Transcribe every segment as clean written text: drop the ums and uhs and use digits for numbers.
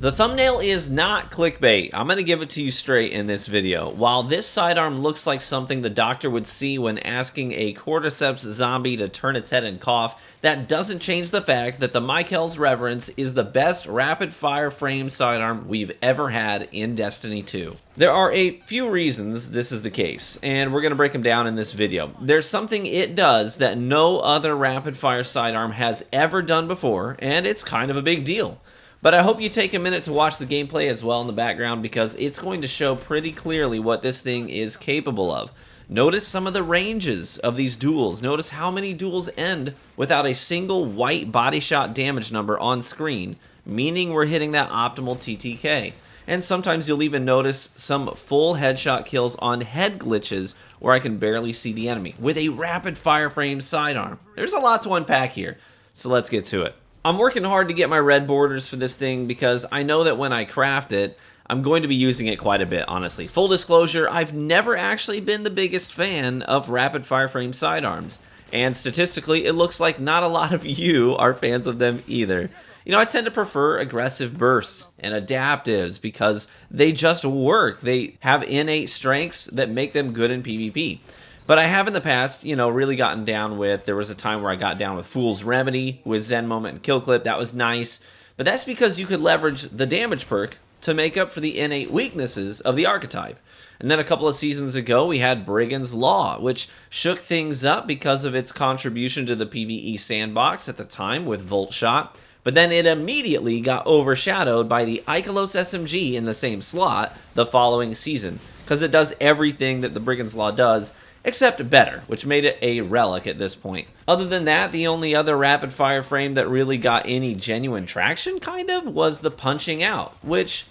The thumbnail is not clickbait. I'm going to give it to you straight in this video. While this sidearm looks like something the doctor would see when asking a cordyceps zombie to turn its head and cough, that doesn't change the fact that the Mykel's Reverence is the best rapid-fire frame sidearm we've ever had in Destiny 2. There are a few reasons this is the case, and we're going to break them down in this video. There's something it does that no other rapid-fire sidearm has ever done before, and it's kind of a big deal. But I hope you take a minute to watch the gameplay as well in the background because it's going to show pretty clearly what this thing is capable of. Notice some of the ranges of these duels. Notice how many duels end without a single white body shot damage number on screen, meaning we're hitting that optimal TTK. And sometimes you'll even notice some full headshot kills on head glitches where I can barely see the enemy with a rapid fire frame sidearm. There's a lot to unpack here, so let's get to it. I'm working hard to get my red borders for this thing because I know that when I craft it, I'm going to be using it quite a bit, honestly. Full disclosure, I've never actually been the biggest fan of rapid fire frame sidearms. And statistically, it looks like not a lot of you are fans of them either. You know, I tend to prefer aggressive bursts and adaptives because they just work. They have innate strengths that make them good in PvP. But I have in the past, really gotten down with, there was a time where I got down with Fool's Remedy with Zen Moment and Kill Clip. That was nice. But that's because you could leverage the damage perk to make up for the innate weaknesses of the archetype. And then a couple of seasons ago, we had Brigand's Law, which shook things up because of its contribution to the PvE sandbox at the time with Volt Shot. But then it immediately got overshadowed by the Ikelos SMG in the same slot the following season, because it does everything that the Brigand's Law does, except better, which made it a relic at this point. Other than that, the only other rapid fire frame that really got any genuine traction, was the Punching Out, which,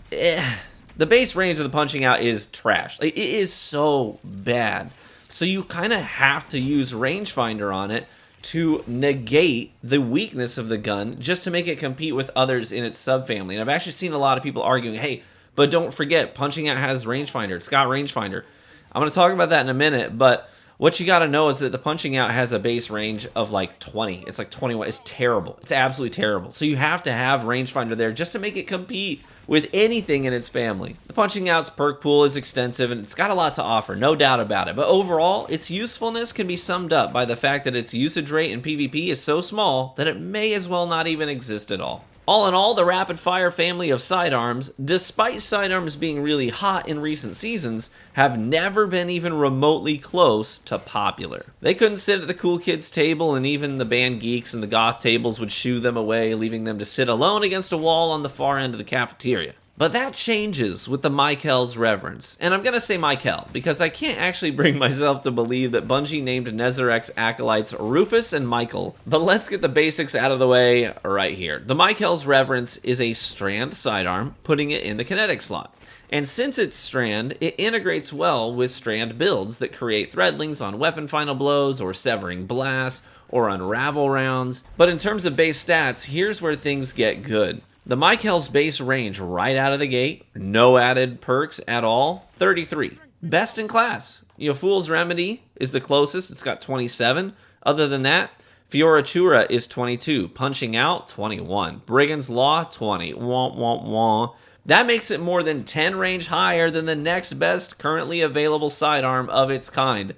the base range of the Punching Out is trash. It is so bad. So you kind of have to use rangefinder on it to negate the weakness of the gun just to make it compete with others in its subfamily. And I've actually seen a lot of people arguing, hey, but don't forget, Punching Out has rangefinder. It's got rangefinder. I'm going to talk about that in a minute, but what you got to know is that the Punching Out has a base range of like 20. It's like 21. It's terrible. It's absolutely terrible. So you have to have rangefinder there just to make it compete with anything in its family. The Punching Out's perk pool is extensive and it's got a lot to offer, no doubt about it. But overall, its usefulness can be summed up by the fact that its usage rate in PvP is so small that it may as well not even exist at all. All in all, the rapid-fire family of sidearms, despite sidearms being really hot in recent seasons, have never been even remotely close to popular. They couldn't sit at the cool kids table, and even the band geeks and the goth tables would shoo them away, leaving them to sit alone against a wall on the far end of the cafeteria. But that changes with the Mykel's Reverence. And I'm going to say Mykel, because I can't actually bring myself to believe that Bungie named Nezarek's acolytes Rufus and Mykel. But let's get the basics out of the way right here. The Mykel's Reverence is a strand sidearm, putting it in the kinetic slot. And since it's strand, it integrates well with strand builds that create threadlings on weapon final blows, or severing blasts, or unravel rounds. But in terms of base stats, here's where things get good. The Mykel's base range right out of the gate, no added perks at all, 33. Best in class. Fool's Remedy is the closest, it's got 27. Other than that, Fioratura is 22, Punching Out, 21. Brigand's Law, 20. Wah, wah, wah. That makes it more than 10 range higher than the next best currently available sidearm of its kind.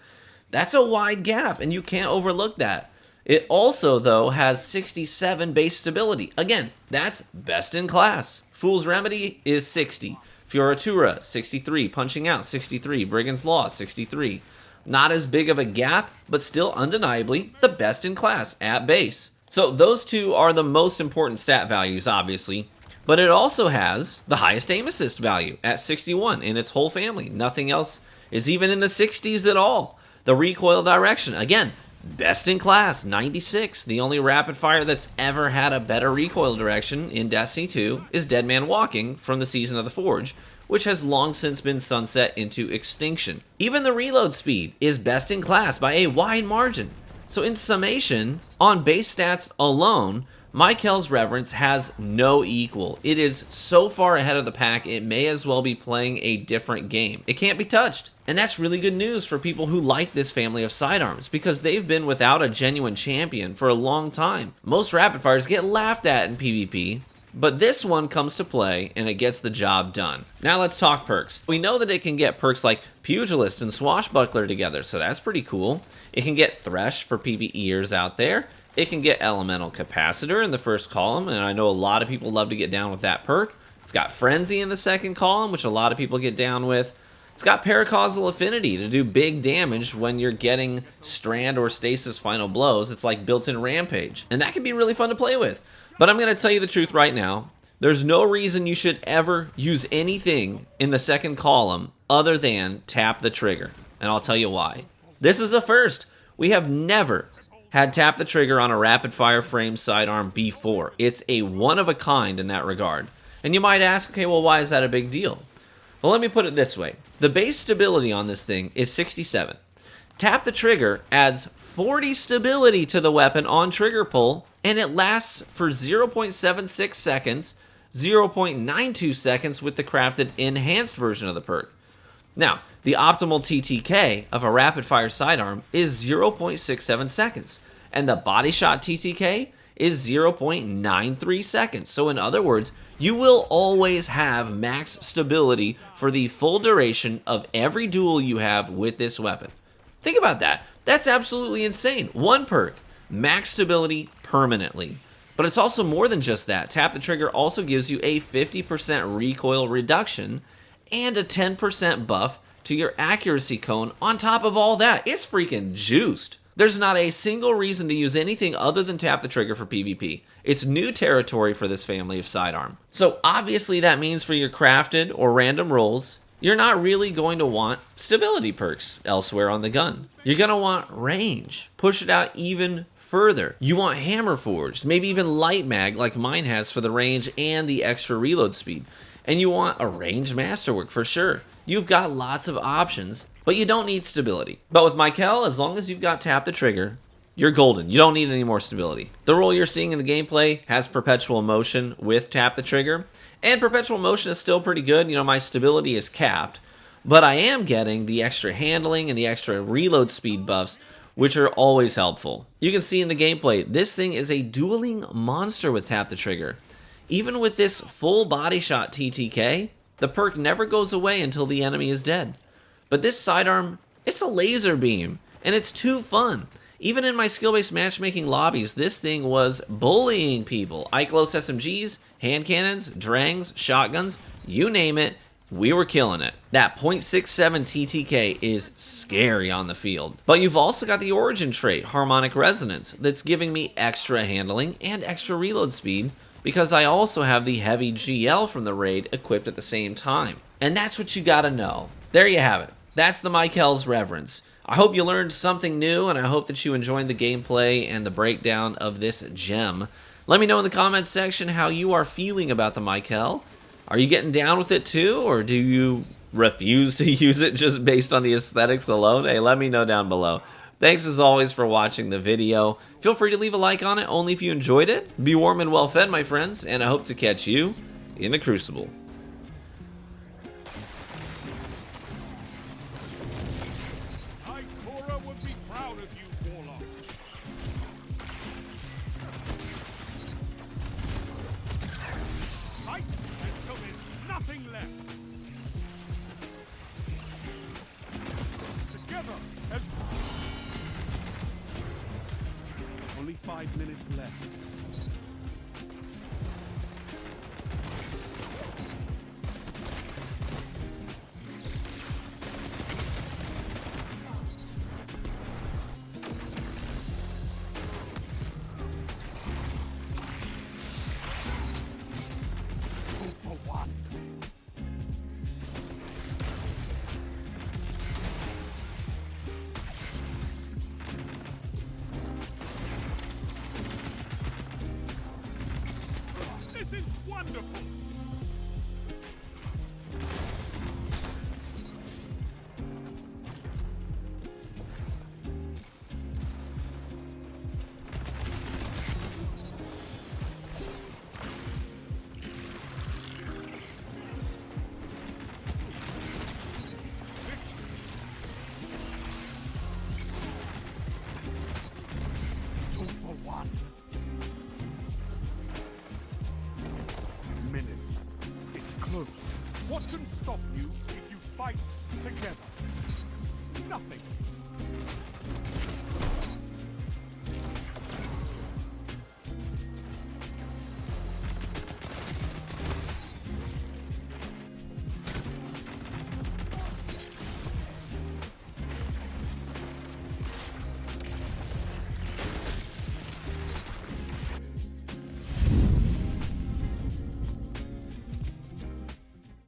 That's a wide gap, and you can't overlook that. It also, though, has 67 base stability. Again, that's best in class. Fool's Remedy is 60. Fioratura, 63. Punching Out, 63. Brigand's Law, 63. Not as big of a gap, but still undeniably the best in class at base. So those two are the most important stat values, obviously. But it also has the highest aim assist value at 61 in its whole family. Nothing else is even in the 60s at all. The recoil direction, again, best in class, 96. The only rapid fire that's ever had a better recoil direction in Destiny 2 is Dead Man Walking from the Season of the Forge, which has long since been sunset into extinction. Even the reload speed is best in class by a wide margin. So in summation, on base stats alone, Mykel's Reverence has no equal. It is so far ahead of the pack, it may as well be playing a different game. It can't be touched. And that's really good news for people who like this family of sidearms, because they've been without a genuine champion for a long time. Most rapid fires get laughed at in PvP, but this one comes to play and it gets the job done. Now let's talk perks. We know that it can get perks like Pugilist and Swashbuckler together, so that's pretty cool. It can get Thresh for PvEers out there. It can get Elemental Capacitor in the first column, and I know a lot of people love to get down with that perk. It's got Frenzy in the second column, which a lot of people get down with. It's got Paracausal Affinity to do big damage when you're getting Strand or Stasis Final Blows. It's like built-in Rampage, and that can be really fun to play with. But I'm going to tell you the truth right now. There's no reason you should ever use anything in the second column other than tap the trigger, and I'll tell you why. This is a first. We have never had tap the trigger on a rapid-fire frame sidearm before. It's a one-of-a-kind in that regard. And you might ask, okay, well, why is that a big deal? Well, let me put it this way. The base stability on this thing is 67. Tap the trigger adds 40 stability to the weapon on trigger pull, and it lasts for 0.76 seconds, 0.92 seconds with the crafted enhanced version of the perk. Now, the optimal TTK of a rapid-fire sidearm is 0.67 seconds, and the body shot TTK is 0.93 seconds. So in other words, you will always have max stability for the full duration of every duel you have with this weapon. Think about that. That's absolutely insane. One perk, max stability permanently. But it's also more than just that. Tap the trigger also gives you a 50% recoil reduction and a 10% buff to your accuracy cone on top of all that. It's freaking juiced. There's not a single reason to use anything other than tap the trigger for PvP. It's new territory for this family of sidearm. So obviously that means for your crafted or random rolls, you're not really going to want stability perks elsewhere on the gun. You're going to want range. Push it out even further. You want hammer forged, maybe even light mag like mine has for the range and the extra reload speed. And you want a ranged masterwork for sure. You've got lots of options, but you don't need stability. But with Mykel, as long as you've got tap the trigger, you're golden. You don't need any more stability. The roll you're seeing in the gameplay has perpetual motion with tap the trigger, and perpetual motion is still pretty good. You know, my stability is capped, but I am getting the extra handling and the extra reload speed buffs, which are always helpful. You can see in the gameplay, this thing is a dueling monster with tap the trigger. Even with this full body shot TTK, the perk never goes away until the enemy is dead. But this sidearm, it's a laser beam, and it's too fun. Even in my skill-based matchmaking lobbies, this thing was bullying people. Ikelos SMGs, hand cannons, drangs, shotguns, you name it, we were killing it. That .67 TTK is scary on the field. But you've also got the origin trait, Harmonic Resonance, that's giving me extra handling and extra reload speed, because I also have the heavy GL from the raid equipped at the same time. And that's what you gotta know. There you have it. That's the Mykel's Reverence. I hope you learned something new, and I hope that you enjoyed the gameplay and the breakdown of this gem. Let me know in the comments section how you are feeling about the Mykel. Are you getting down with it too, or do you refuse to use it just based on the aesthetics alone? Hey, let me know down below. Thanks as always for watching the video. Feel free to leave a like on it, only if you enjoyed it. Be warm and well fed, my friends, and I hope to catch you in the Crucible. Would be proud of you, Warlock. Fight until there's nothing left. Together as only 5 minutes left. This is wonderful! Two for one. What can stop you if you fight together? Nothing.